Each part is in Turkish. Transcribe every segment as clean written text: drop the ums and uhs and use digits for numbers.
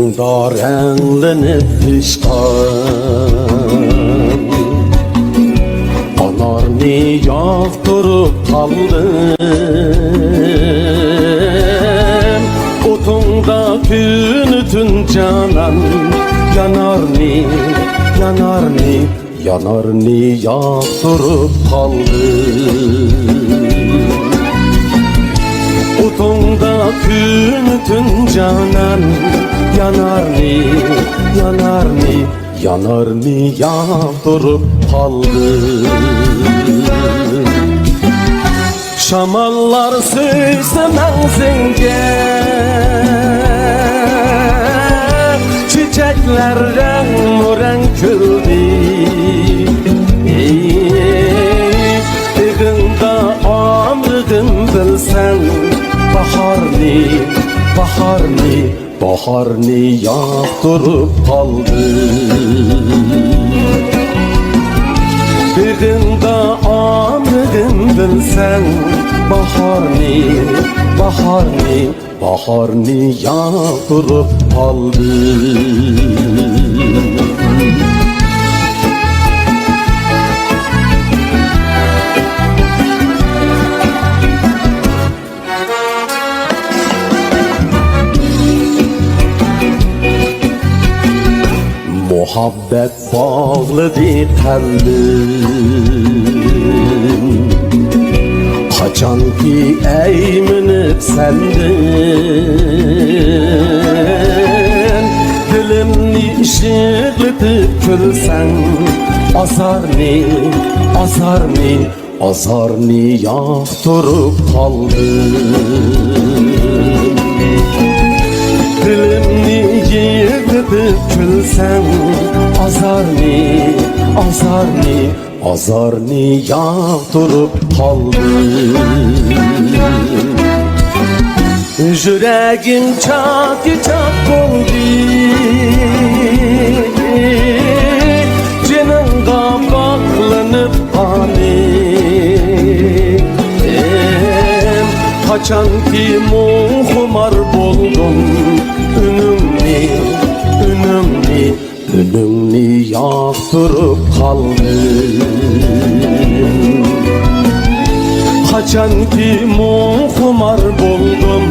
Gözüngda renglenip pişkan Anarni yağdırıp kaldım Otunda tünütün canan Yanarni, yanarni, yanarni yağdırıp kaldım Otunda tünütün canan Yanarni, yanarni, yanarni yağdırıp kaldım Şamallar süslemez zenge Çiçekler renk küldü Dığında amrıdım bilsen Baharni, baharni, baharni yağdırıp kaldım Dığında amrıdım bilsen Baharni, baharni, baharni yağdırıp kaldım Muhabbet bağlıdı tellim Kaçan ki eğmenip sendin Dilimni ışıklıtıp külsen Azarni, azarni, azarni yağdırıp kaldım Dilimni yıkıtıp külsen Azarni, azarni, azarni yağdırıp kaldım Yüreğim çak çak oldu Canımda bağlanıp kalim Kaçan ki muhumar buldum Ünümni, ünümni, ünümni yağdırıp kaldım Kaçan ki muhumar buldum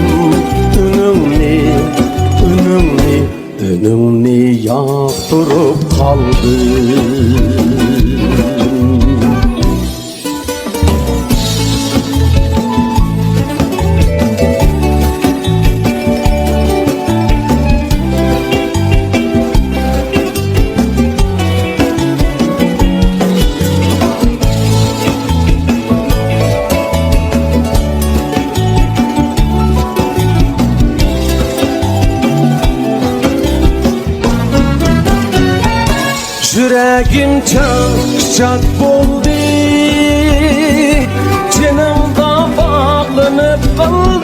Ünümni, ünümni, ünümni yağdırıp kaldım Yüreğim çak çak oldu Canımda bağlanıp kaldım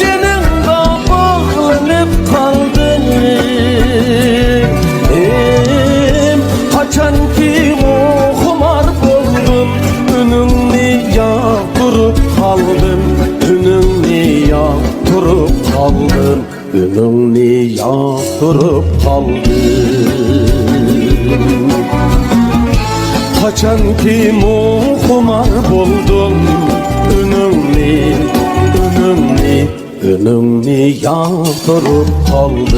Canımda bağlanıp kaldım Kaçan ki muhumar buldum Ünümni yağdırıp kaldım Ünümni yağdırıp kaldım Ünümni yağdırıp kaldım Kaçan ki muhumar buldum Ünümni, ünümni, ünümni yağdırıp kaldım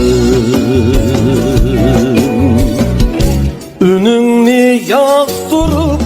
Ünümni yağdırıp